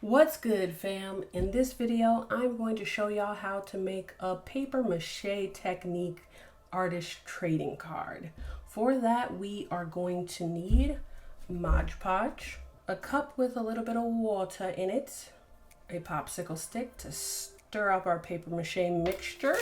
What's good, fam? In this video, I'm going to show y'all how to make a paper mache technique artist trading card. For that, we are going to need Modge Podge, a cup with a little bit of water in it, a popsicle stick to stir up our paper mache mixture,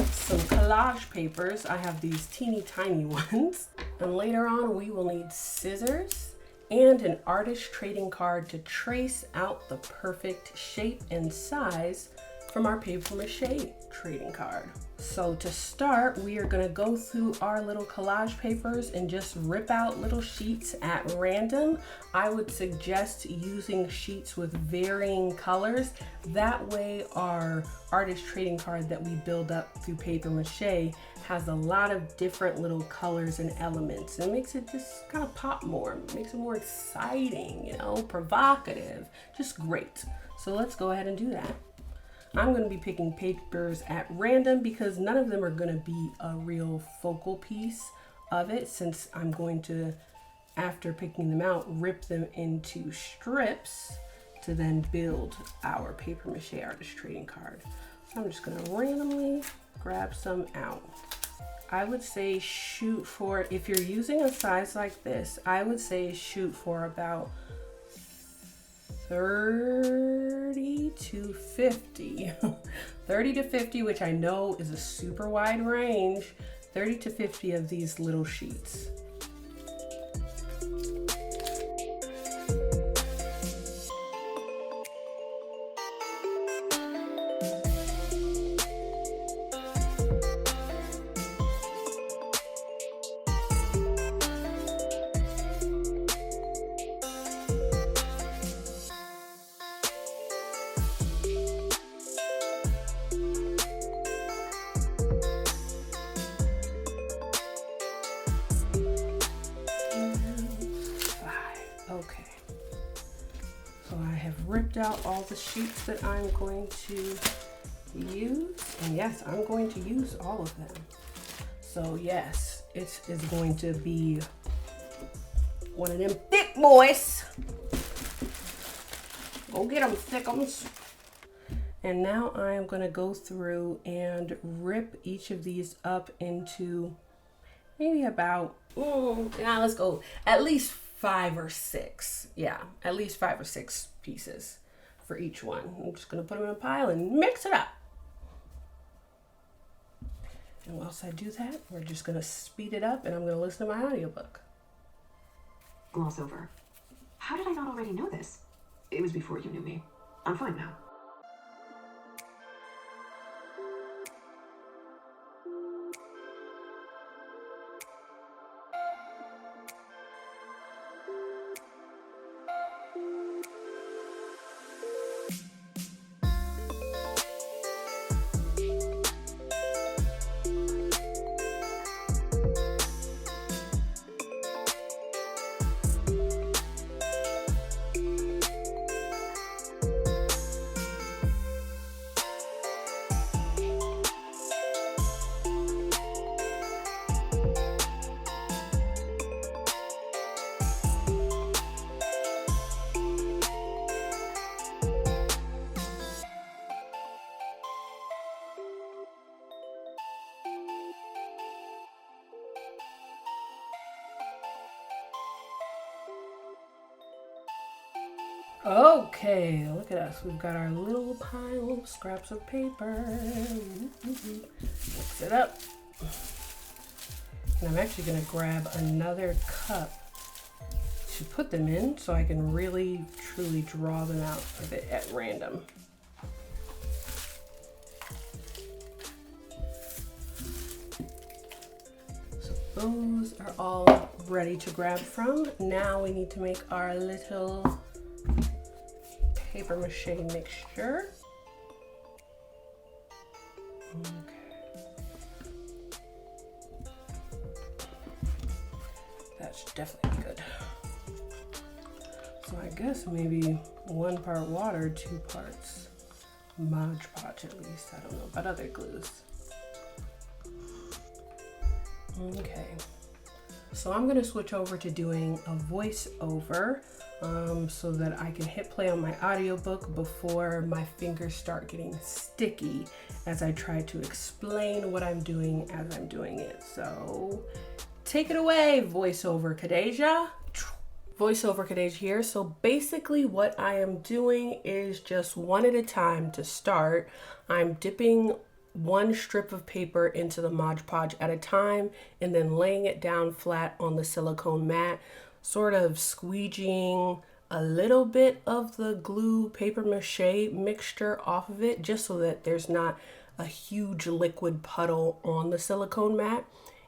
some collage papers. I have these teeny tiny ones. And later on, we will need scissors and an artist trading card to trace out the perfect shape and size from our paper mache trading card. So to start, we are going to go through our little collage papers and just rip out little sheets at random. I would suggest using sheets with varying colors. That way our artist trading card that we build up through paper mache has a lot of different little colors and elements. It makes it just kind of pop more, makes it more exciting, you know, provocative, just great. So let's go ahead and do that. I'm going to be picking papers at random because none of them are going to be a real focal piece of it, since I'm going to, after picking them out, rip them into strips to then build our paper mache artist trading card. So I'm just going to randomly grab some out. I would say shoot for, if you're using a size like this, I would say shoot for about 30 to 50. 30 to 50, which I know is a super wide range. 30 to 50 of these little sheets. Okay, so I have ripped out all the sheets that I'm going to use, and yes, I'm going to use all of them. So yes, it is going to be one of them thick boys. Go get them, thickums. And now I am going to go through and rip each of these up into maybe about, now let's go at least 5 or 6. Yeah, at least 5 or 6 pieces for each one. I'm just gonna put them in a pile and mix it up. And whilst I do that, we're just gonna speed it up and I'm gonna listen to my audiobook. Gloss over. How did I not already know this? It was before you knew me. I'm fine now. Okay, look at us. We've got our little pile of scraps of paper. Mix it up. And I'm actually gonna grab another cup to put them in so I can really, truly draw them out a bit at random. So those are all ready to grab from. Now we need to make our little paper mache mixture. Okay. That's definitely good. So I guess maybe 1 part water, 2 parts Modge Podge at least. I don't know about other glues. Okay. So I'm going to switch over to doing a voiceover so that I can hit play on my audiobook before my fingers start getting sticky as I try to explain what I'm doing as I'm doing it. So take it away, voiceover Khadijah. Voiceover Khadijah here. So basically what I am doing is just one at a time to start. I'm dipping one strip of paper into the Modge Podge at a time and then laying it down flat on the silicone mat, sort of squeegeeing a little bit of the glue paper mache mixture off of it just so that there's not a huge liquid puddle on the silicone mat,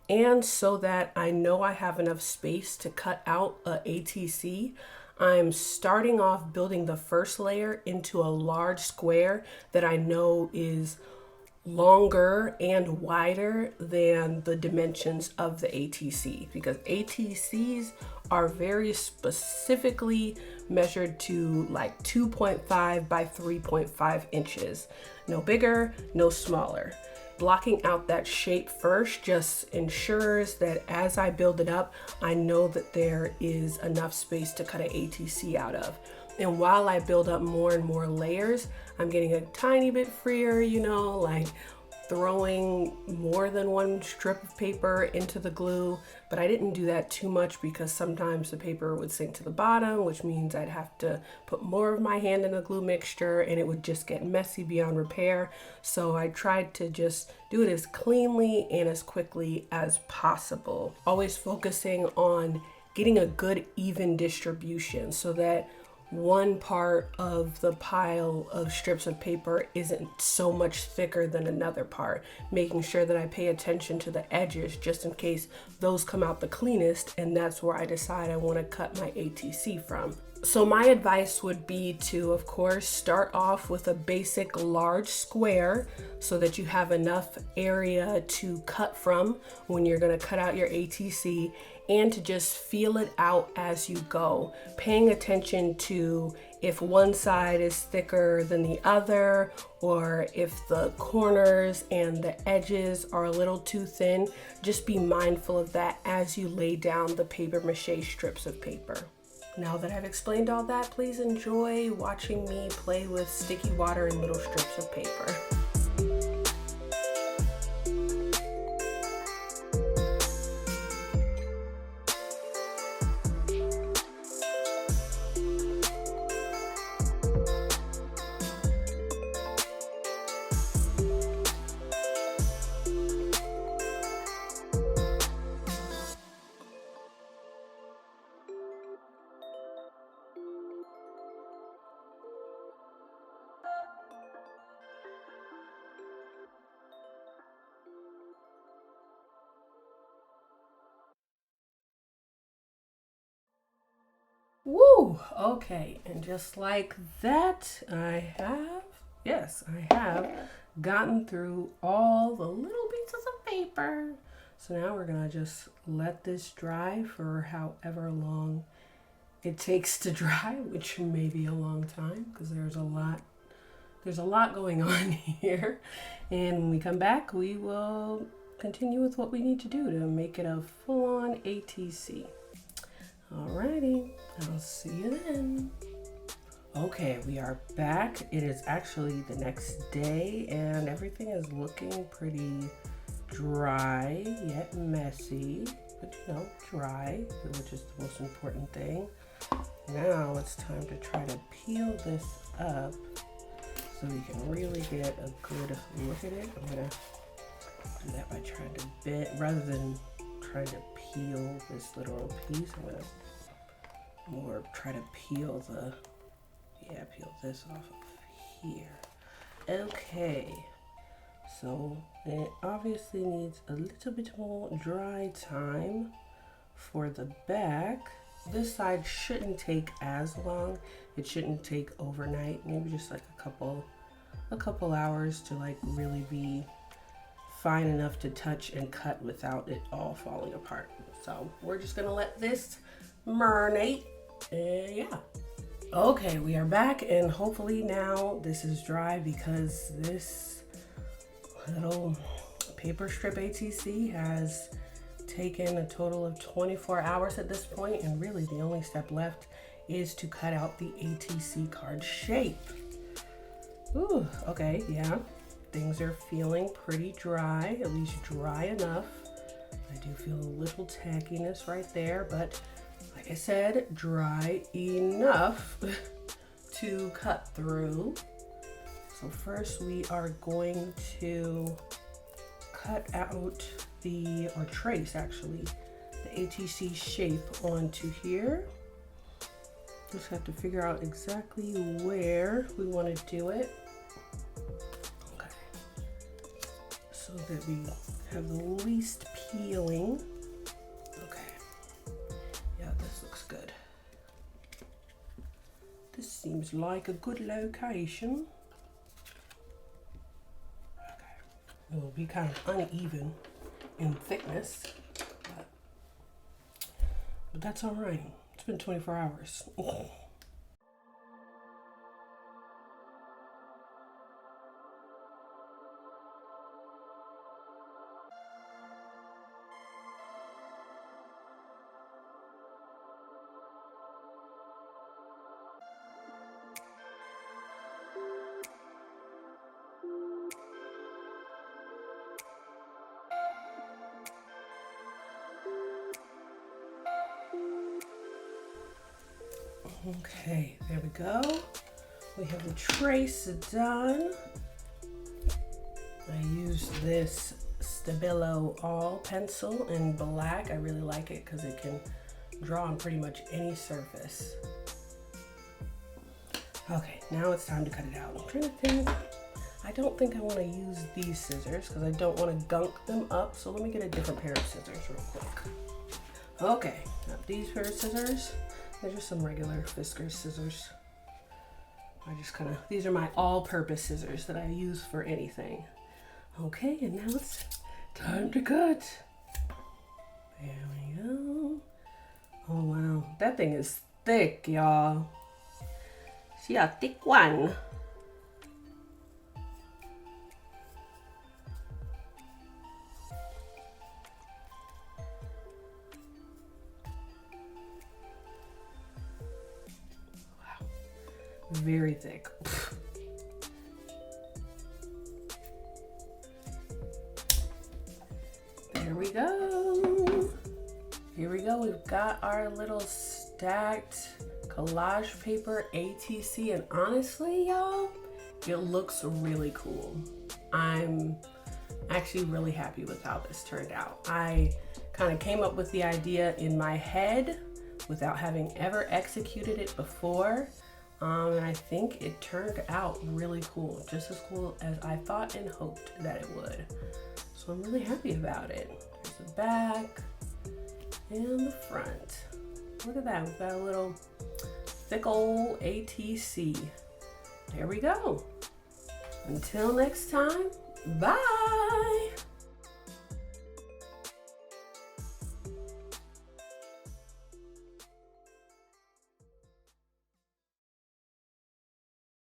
and so that I know I have enough space to cut out a ATC. I'm starting off building the first layer into a large square that I know is longer and wider than the dimensions of the ATC, because ATCs are very specifically measured to like 2.5 by 3.5 inches. No bigger, no smaller. Blocking out that shape first just ensures that as I build it up, I know that there is enough space to cut an ATC out of. And while I build up more and more layers, I'm getting a tiny bit freer, you know, like throwing more than one strip of paper into the glue. But I didn't do that too much because sometimes the paper would sink to the bottom, which means I'd have to put more of my hand in the glue mixture and it would just get messy beyond repair. So I tried to just do it as cleanly and as quickly as possible. Always focusing on getting a good even distribution so that one part of the pile of strips of paper isn't so much thicker than another part, making sure that I pay attention to the edges just in case those come out the cleanest, and that's where I decide I want to cut my ATC from. So my advice would be to, of course, start off with a basic large square so that you have enough area to cut from when you're going to cut out your ATC, and to just feel it out as you go, paying attention to if one side is thicker than the other, or if the corners and the edges are a little too thin. Just be mindful of that as you lay down the paper mache strips of paper. Now that I've explained all that, please enjoy watching me play with sticky water and little strips of paper. Woo! Okay, and just like that, I have gotten through all the little pieces of paper. So now we're gonna just let this dry for however long it takes to dry, which may be a long time because there's a lot going on here. And when we come back, we will continue with what we need to do to make it a full-on ATC. Alrighty, I'll see you then. Okay, we are back. It is actually the next day and everything is looking pretty dry yet messy, but you know, dry, which is the most important thing. Now it's time to try to peel this up so we can really get a good look at it. I'm gonna do that by trying to bend, rather than trying to peel this little piece, I'm gonna more try to peel this off of here. Okay, so it obviously needs a little bit more dry time for the back. This side shouldn't take as long. It shouldn't take overnight, maybe just like a couple hours to like really be fine enough to touch and cut without it all falling apart. So we're just gonna let this marinate. Yeah. Okay, we are back, and hopefully now this is dry because this little paper strip ATC has taken a total of 24 hours at this point, and really the only step left is to cut out the ATC card shape. Ooh, okay, yeah. Things are feeling pretty dry, at least dry enough. I do feel a little tackiness right there, but like I said, dry enough to cut through. So first we are going to cut out or trace actually, the ATC shape onto here. Just have to figure out exactly where we want to do it. Okay. So that we have the least peeling. Okay. Yeah, this looks good. This seems like a good location. Okay. It will be kind of uneven in thickness, but that's all right. It's been 24 hours. Okay, there we go. We have the trace done. I use this Stabilo All pencil in black. I really like it because it can draw on pretty much any surface. Okay, now it's time to cut it out. I'm trying to think. I don't think I want to use these scissors because I don't want to gunk them up. So let me get a different pair of scissors real quick. Okay, got these pair of scissors. They're just some regular Fiskars scissors. I just kind of, these are my all-purpose scissors that I use for anything. Okay, and now it's time to cut. There we go. Oh wow, that thing is thick, y'all. See a thick one. Very thick. There we go. Here we go. We've got our little stacked collage paper ATC, and honestly, y'all, it looks really cool. I'm actually really happy with how this turned out. I kind of came up with the idea in my head without having ever executed it before. And I think it turned out really cool, just as cool as I thought and hoped that it would. So I'm really happy about it. There's the back and the front. Look at that, we've got a little thick old ATC. There we go. Until next time, bye.